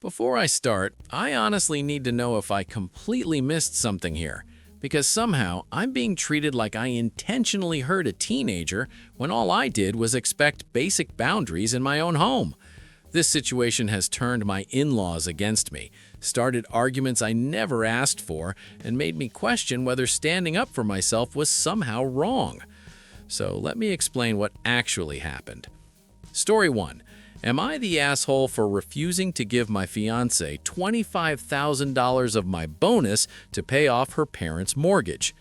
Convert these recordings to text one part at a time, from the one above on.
Before I start, I honestly need to know if I completely missed something here, because somehow I'm being treated like I intentionally hurt a teenager when all I did was expect basic boundaries in my own home. This situation has turned my in-laws against me, started arguments I never asked for, and made me question whether standing up for myself was somehow wrong. So let me explain what actually happened. Story 1. Am I the asshole for refusing to give my fiancée $25,000 of my bonus to pay off her parents' mortgage?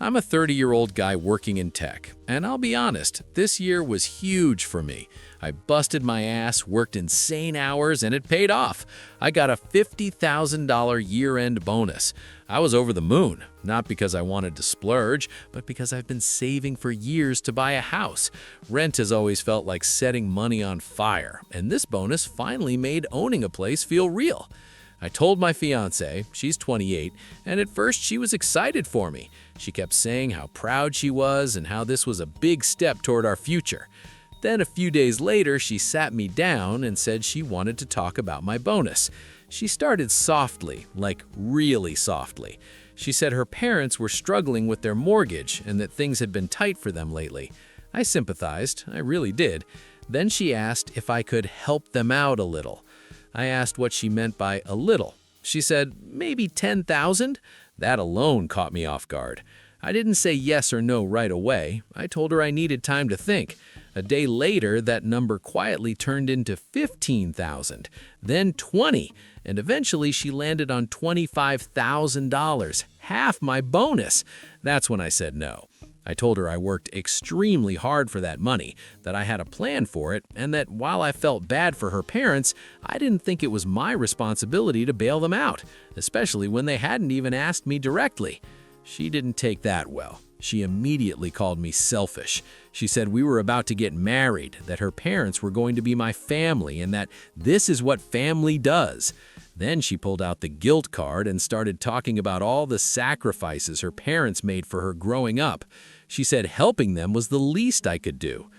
I'm a 30-year-old guy working in tech, and I'll be honest, this year was huge for me. I busted my ass, worked insane hours, and it paid off. I got a $50,000 year-end bonus. I was over the moon, not because I wanted to splurge, but because I've been saving for years to buy a house. Rent has always felt like setting money on fire, and this bonus finally made owning a place feel real. I told my fiancée, she's 28, and at first she was excited for me. She kept saying how proud she was and how this was a big step toward our future. Then a few days later, she sat me down and said she wanted to talk about my bonus. She started softly, like really softly. She said her parents were struggling with their mortgage and that things had been tight for them lately. I sympathized, I really did. Then she asked if I could help them out a little. I asked what she meant by a little. She said, maybe 10,000? That alone caught me off guard. I didn't say yes or no right away. I told her I needed time to think. A day later, that number quietly turned into 15,000, then 20, and eventually she landed on $25,000, half my bonus. That's when I said no. I told her I worked extremely hard for that money, that I had a plan for it, and that while I felt bad for her parents, I didn't think it was my responsibility to bail them out, especially when they hadn't even asked me directly. She didn't take that well. She immediately called me selfish. She said we were about to get married, that her parents were going to be my family, and that this is what family does. Then she pulled out the guilt card and started talking about all the sacrifices her parents made for her growing up. She said helping them was the least I could do.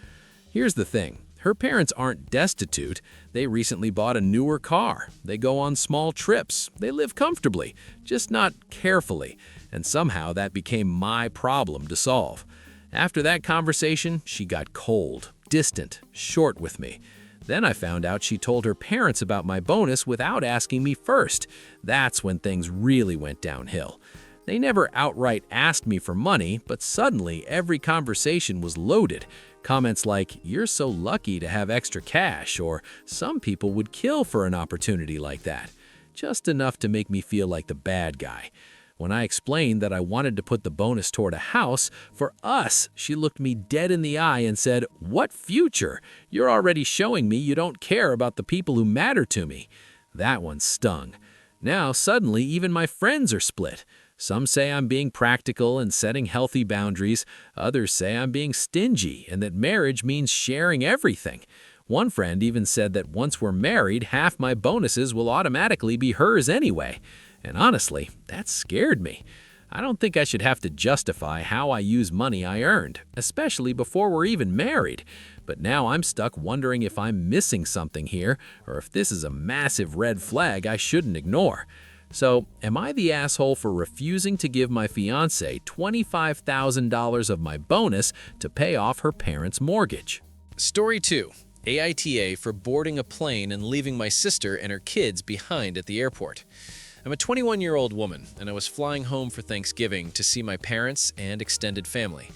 Here's the thing. Her parents aren't destitute. They recently bought a newer car. They go on small trips. They live comfortably, just not carefully. And somehow that became my problem to solve. After that conversation, she got cold, distant, short with me. Then I found out she told her parents about my bonus without asking me first. That's when things really went downhill. They never outright asked me for money, but suddenly every conversation was loaded. Comments like, "You're so lucky to have extra cash," or "Some people would kill for an opportunity like that." Just enough to make me feel like the bad guy. When I explained that I wanted to put the bonus toward a house, for us, she looked me dead in the eye and said, "What future? You're already showing me you don't care about the people who matter to me." That one stung. Now, suddenly, even my friends are split. Some say I'm being practical and setting healthy boundaries. Others say I'm being stingy and that marriage means sharing everything. One friend even said that once we're married, half my bonuses will automatically be hers anyway. And honestly, that scared me. I don't think I should have to justify how I use money I earned, especially before we're even married. But now I'm stuck wondering if I'm missing something here or if this is a massive red flag I shouldn't ignore. So, am I the asshole for refusing to give my fiancée $25,000 of my bonus to pay off her parents' mortgage? Story 2. AITA for boarding a plane and leaving my sister and her kids behind at the airport. I'm a 21-year-old woman, and I was flying home for Thanksgiving to see my parents and extended family.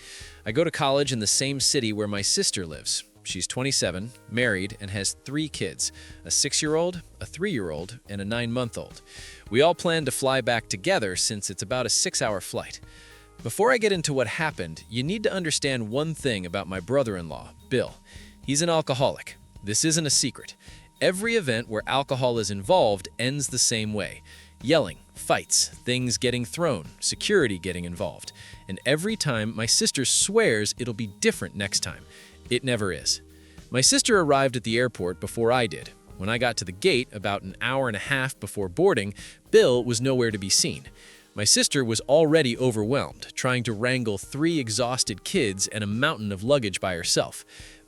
I go to college in the same city where my sister lives. She's 27, married, and has 3 kids, a 6-year-old, a 3-year-old, and a 9-month-old. We all plan to fly back together since it's about a 6-hour flight. Before I get into what happened, you need to understand one thing about my brother-in-law, Bill. He's an alcoholic. This isn't a secret. Every event where alcohol is involved ends the same way. Yelling, fights, things getting thrown, security getting involved. And every time my sister swears it'll be different next time. It never is. My sister arrived at the airport before I did. When I got to the gate, about an hour and a half before boarding, Bill was nowhere to be seen. My sister was already overwhelmed, trying to wrangle 3 exhausted kids and a mountain of luggage by herself.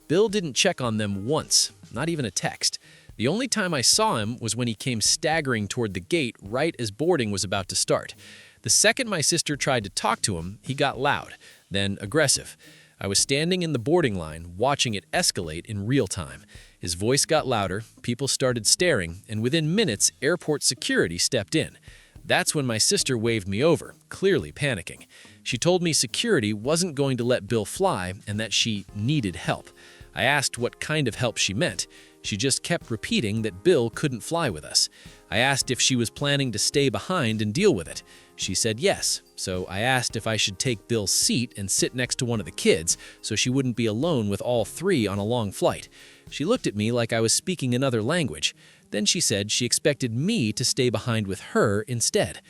Bill didn't check on them once, not even a text. The only time I saw him was when he came staggering toward the gate right as boarding was about to start. The second my sister tried to talk to him, he got loud, then aggressive. I was standing in the boarding line, watching it escalate in real time. His voice got louder, people started staring, and within minutes, airport security stepped in. That's when my sister waved me over, clearly panicking. She told me security wasn't going to let Bill fly and that she needed help. I asked what kind of help she meant. She just kept repeating that Bill couldn't fly with us. I asked if she was planning to stay behind and deal with it. She said yes, so I asked if I should take Bill's seat and sit next to one of the kids so she wouldn't be alone with all three on a long flight. She looked at me like I was speaking another language. Then she said she expected me to stay behind with her instead.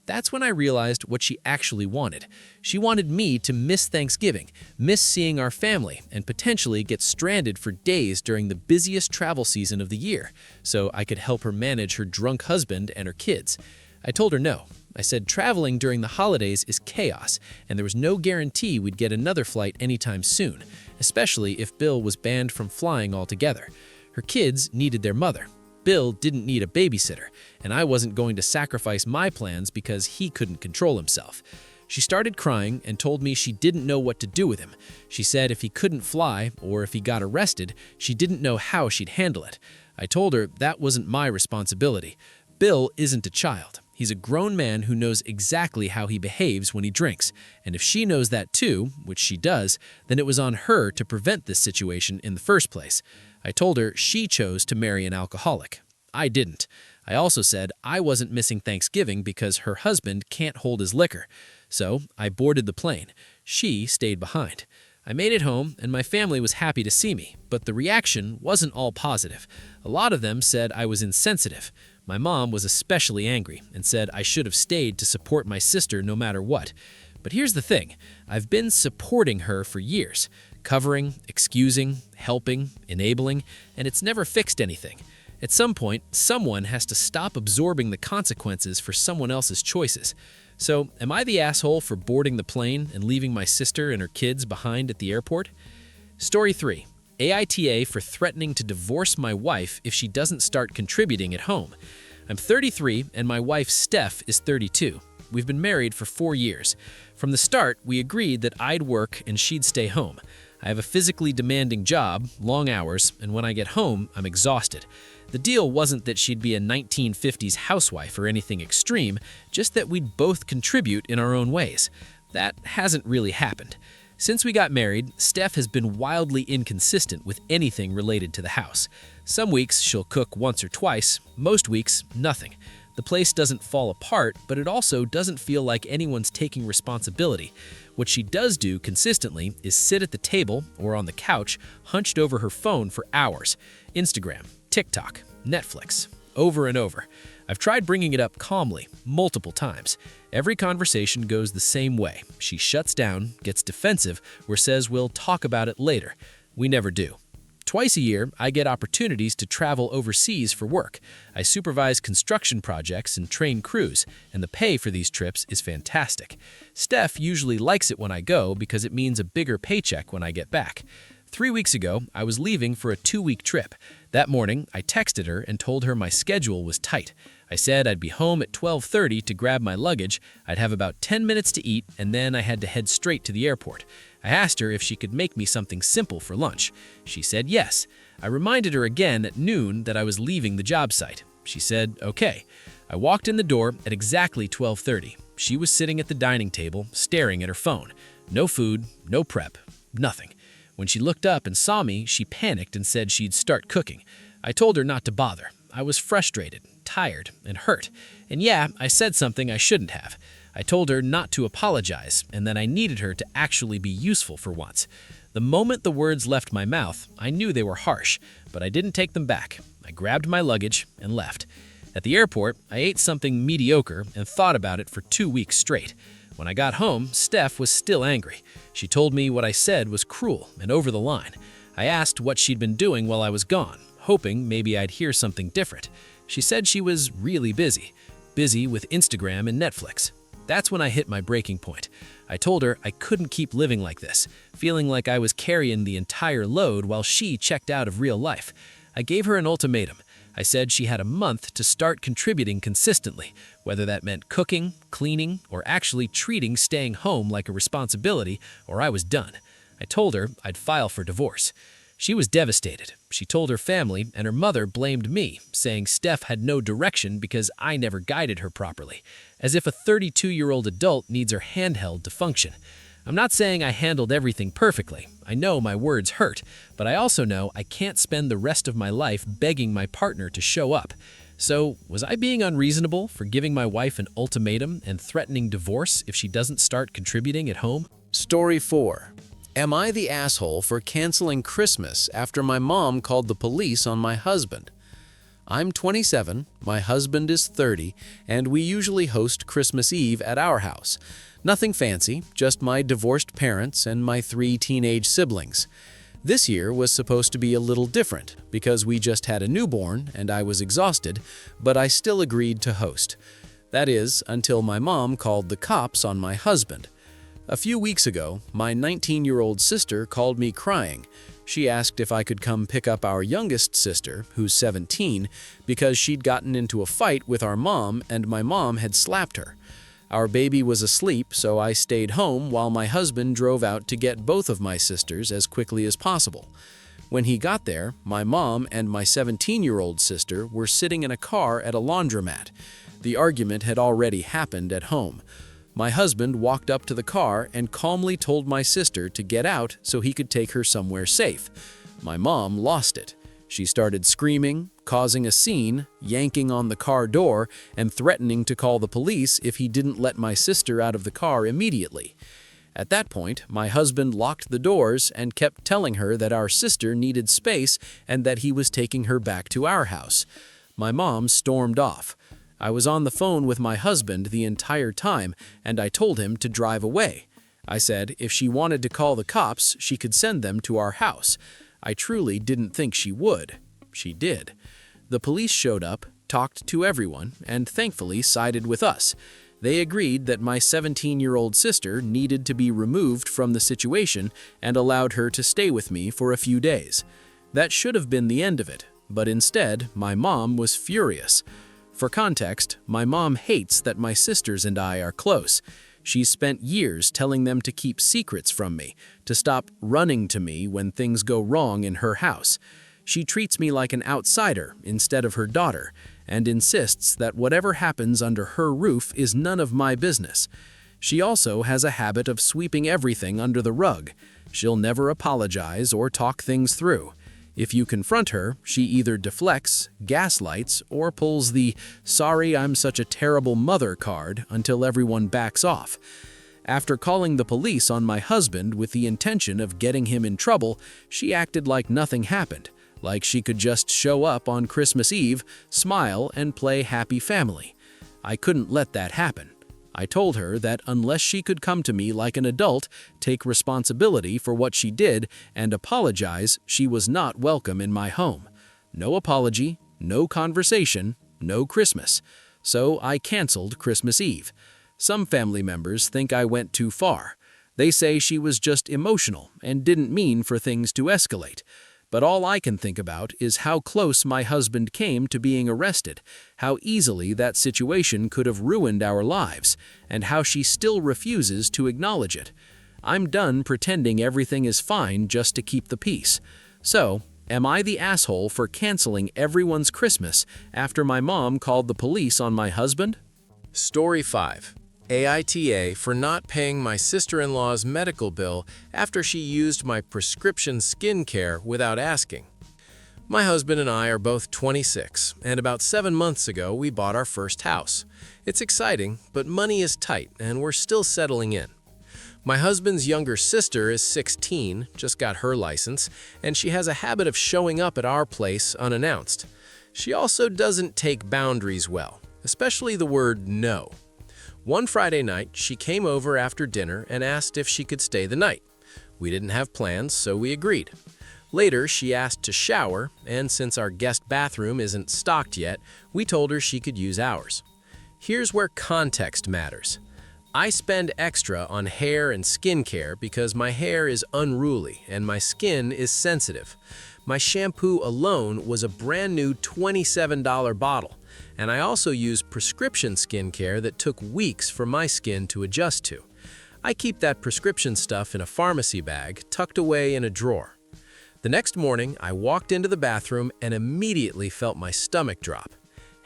That's when I realized what she actually wanted. She wanted me to miss Thanksgiving, miss seeing our family, and potentially get stranded for days during the busiest travel season of the year, so I could help her manage her drunk husband and her kids. I told her no. I said traveling during the holidays is chaos, and there was no guarantee we'd get another flight anytime soon, especially if Bill was banned from flying altogether. Her kids needed their mother. Bill didn't need a babysitter, and I wasn't going to sacrifice my plans because he couldn't control himself. She started crying and told me she didn't know what to do with him. She said if he couldn't fly or if he got arrested, she didn't know how she'd handle it. I told her that wasn't my responsibility. Bill isn't a child. He's a grown man who knows exactly how he behaves when he drinks, and if she knows that too, which she does, then it was on her to prevent this situation in the first place. I told her she chose to marry an alcoholic. I didn't. I also said I wasn't missing Thanksgiving because her husband can't hold his liquor. So I boarded the plane. She stayed behind. I made it home, and my family was happy to see me, but the reaction wasn't all positive. A lot of them said I was insensitive. My mom was especially angry and said I should have stayed to support my sister no matter what. But here's the thing. I've been supporting her for years. Covering, excusing, helping, enabling, and it's never fixed anything. At some point, someone has to stop absorbing the consequences for someone else's choices. So, am I the asshole for boarding the plane and leaving my sister and her kids behind at the airport? Story 3. AITA for threatening to divorce my wife if she doesn't start contributing at home. I'm 33 and my wife Steph is 32. We've been married for 4 years. From the start, we agreed that I'd work and she'd stay home. I have a physically demanding job, long hours, and when I get home, I'm exhausted. The deal wasn't that she'd be a 1950s housewife or anything extreme, just that we'd both contribute in our own ways. That hasn't really happened. Since we got married, Steph has been wildly inconsistent with anything related to the house. Some weeks she'll cook once or twice, most weeks nothing. The place doesn't fall apart, but it also doesn't feel like anyone's taking responsibility. What she does do consistently is sit at the table or on the couch, hunched over her phone for hours. Instagram, TikTok, Netflix, over and over. I've tried bringing it up calmly, multiple times. Every conversation goes the same way. She shuts down, gets defensive, or says we'll talk about it later. We never do. Twice a year, I get opportunities to travel overseas for work. I supervise construction projects and train crews, and the pay for these trips is fantastic. Steph usually likes it when I go because it means a bigger paycheck when I get back. 3 weeks ago, I was leaving for a 2-week trip. That morning, I texted her and told her my schedule was tight. I said I'd be home at 12:30 to grab my luggage, I'd have about 10 minutes to eat, and then I had to head straight to the airport. I asked her if she could make me something simple for lunch. She said yes. I reminded her again at noon that I was leaving the job site. She said okay. I walked in the door at exactly 12:30. She was sitting at the dining table, staring at her phone. No food, no prep, nothing. When she looked up and saw me, she panicked and said she'd start cooking. I told her not to bother. I was frustrated, tired, and hurt. And yeah, I said something I shouldn't have. I told her not to apologize and that I needed her to actually be useful for once. The moment the words left my mouth, I knew they were harsh, but I didn't take them back. I grabbed my luggage and left. At the airport, I ate something mediocre and thought about it for 2 weeks straight. When I got home, Steph was still angry. She told me what I said was cruel and over the line. I asked what she'd been doing while I was gone, hoping maybe I'd hear something different. She said she was really busy with Instagram and Netflix. That's when I hit my breaking point. I told her I couldn't keep living like this, feeling like I was carrying the entire load while she checked out of real life. I gave her an ultimatum. I said she had a month to start contributing consistently, whether that meant cooking, cleaning, or actually treating staying home like a responsibility, or I was done. I told her I'd file for divorce. She was devastated. She told her family, and her mother blamed me, saying Steph had no direction because I never guided her properly, as if a 32-year-old adult needs her handheld to function. I'm not saying I handled everything perfectly. I know my words hurt, but I also know I can't spend the rest of my life begging my partner to show up. So, was I being unreasonable for giving my wife an ultimatum and threatening divorce if she doesn't start contributing at home? Story 4. Am I the asshole for canceling Christmas after my mom called the police on my husband? I'm 27, my husband is 30, and we usually host Christmas Eve at our house. Nothing fancy, just my divorced parents and my 3 teenage siblings. This year was supposed to be a little different because we just had a newborn and I was exhausted, but I still agreed to host. That is, until my mom called the cops on my husband. A few weeks ago, my 19-year-old sister called me crying. She asked if I could come pick up our youngest sister, who's 17, because she'd gotten into a fight with our mom and my mom had slapped her. Our baby was asleep, so I stayed home while my husband drove out to get both of my sisters as quickly as possible. When he got there, my mom and my 17-year-old sister were sitting in a car at a laundromat. The argument had already happened at home. My husband walked up to the car and calmly told my sister to get out so he could take her somewhere safe. My mom lost it. She started screaming, causing a scene, yanking on the car door, and threatening to call the police if he didn't let my sister out of the car immediately. At that point, my husband locked the doors and kept telling her that our sister needed space and that he was taking her back to our house. My mom stormed off. I was on the phone with my husband the entire time, and I told him to drive away. I said if she wanted to call the cops, she could send them to our house. I truly didn't think she would. She did. The police showed up, talked to everyone, and thankfully sided with us. They agreed that my 17-year-old sister needed to be removed from the situation and allowed her to stay with me for a few days. That should have been the end of it, but instead, my mom was furious. For context, my mom hates that my sisters and I are close. She's spent years telling them to keep secrets from me, to stop running to me when things go wrong in her house. She treats me like an outsider instead of her daughter, and insists that whatever happens under her roof is none of my business. She also has a habit of sweeping everything under the rug. She'll never apologize or talk things through. If you confront her, she either deflects, gaslights, or pulls the "sorry I'm such a terrible mother" card until everyone backs off. After calling the police on my husband with the intention of getting him in trouble, she acted like nothing happened, like she could just show up on Christmas Eve, smile, and play happy family. I couldn't let that happen. I told her that unless she could come to me like an adult, take responsibility for what she did, and apologize, she was not welcome in my home. No apology, no conversation, no Christmas. So I canceled Christmas Eve. Some family members think I went too far. They say she was just emotional and didn't mean for things to escalate. But all I can think about is how close my husband came to being arrested, how easily that situation could have ruined our lives, and how she still refuses to acknowledge it. I'm done pretending everything is fine just to keep the peace. So, am I the asshole for canceling everyone's Christmas after my mom called the police on my husband? Story 5. AITA for not paying my sister-in-law's medical bill after she used my prescription skincare without asking. My husband and I are both 26, and about 7 months ago we bought our first house. It's exciting, but money is tight, and we're still settling in. My husband's younger sister is 16, just got her license, and she has a habit of showing up at our place unannounced. She also doesn't take boundaries well, especially the word no. One Friday night, she came over after dinner and asked if she could stay the night. We didn't have plans, so we agreed. Later, she asked to shower, and since our guest bathroom isn't stocked yet, we told her she could use ours. Here's where context matters. I spend extra on hair and skincare because my hair is unruly and my skin is sensitive. My shampoo alone was a brand new $27 bottle, and I also used prescription skincare that took weeks for my skin to adjust to. I keep that prescription stuff in a pharmacy bag tucked away in a drawer. The next morning, I walked into the bathroom and immediately felt my stomach drop.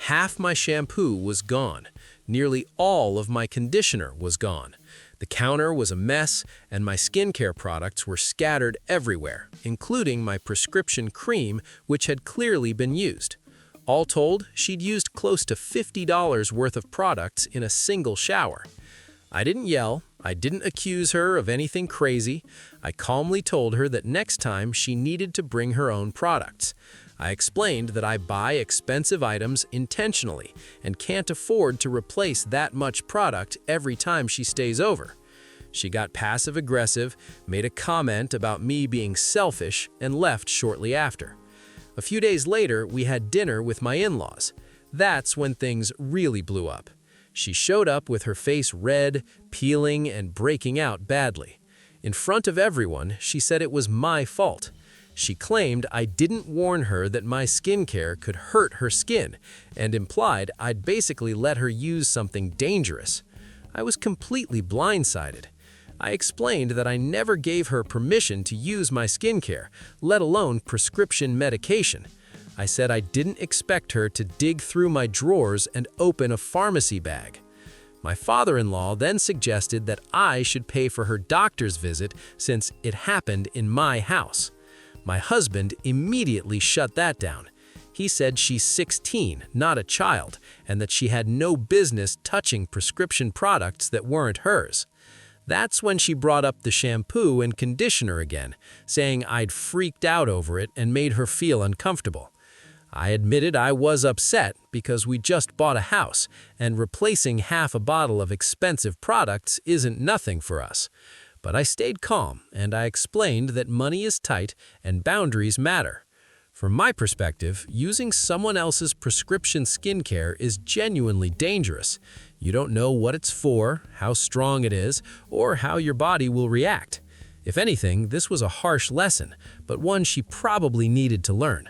Half my shampoo was gone. Nearly all of my conditioner was gone. The counter was a mess, and my skincare products were scattered everywhere, including my prescription cream, which had clearly been used. All told, she'd used close to $50 worth of products in a single shower. I didn't yell. I didn't accuse her of anything crazy. I calmly told her that next time she needed to bring her own products. I explained that I buy expensive items intentionally and can't afford to replace that much product every time she stays over. She got passive-aggressive, made a comment about me being selfish, and left shortly after. A few days later, we had dinner with my in-laws. That's when things really blew up. She showed up with her face red, peeling, and breaking out badly. In front of everyone, she said it was my fault. She claimed I didn't warn her that my skincare could hurt her skin, and implied I'd basically let her use something dangerous. I was completely blindsided. I explained that I never gave her permission to use my skincare, let alone prescription medication. I said I didn't expect her to dig through my drawers and open a pharmacy bag. My father-in-law then suggested that I should pay for her doctor's visit since it happened in my house. My husband immediately shut that down. He said she's 16, not a child, and that she had no business touching prescription products that weren't hers. That's when she brought up the shampoo and conditioner again, saying I'd freaked out over it and made her feel uncomfortable. I admitted I was upset because we just bought a house, and replacing half a bottle of expensive products isn't nothing for us. But I stayed calm, and I explained that money is tight and boundaries matter. From my perspective, using someone else's prescription skincare is genuinely dangerous. You don't know what it's for, how strong it is, or how your body will react. If anything, this was a harsh lesson, but one she probably needed to learn.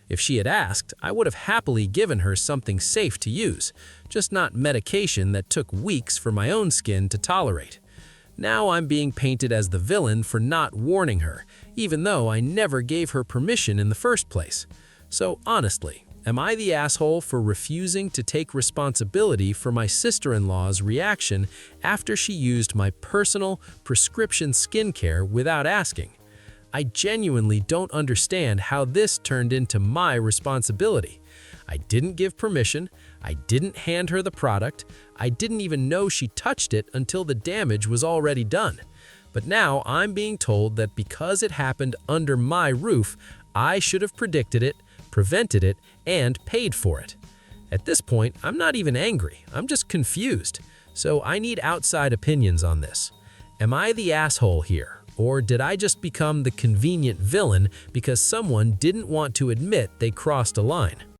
If she had asked, I would have happily given her something safe to use, just not medication that took weeks for my own skin to tolerate. Now I'm being painted as the villain for not warning her, even though I never gave her permission in the first place. So honestly, am I the asshole for refusing to take responsibility for my sister-in-law's reaction after she used my personal prescription skincare without asking? I genuinely don't understand how this turned into my responsibility. I didn't give permission, I didn't hand her the product, I didn't even know she touched it until the damage was already done. But now I'm being told that because it happened under my roof, I should have predicted it, prevented it, and paid for it. At this point, I'm not even angry, I'm just confused. So I need outside opinions on this. Am I the asshole here? Or did I just become the convenient villain because someone didn't want to admit they crossed a line?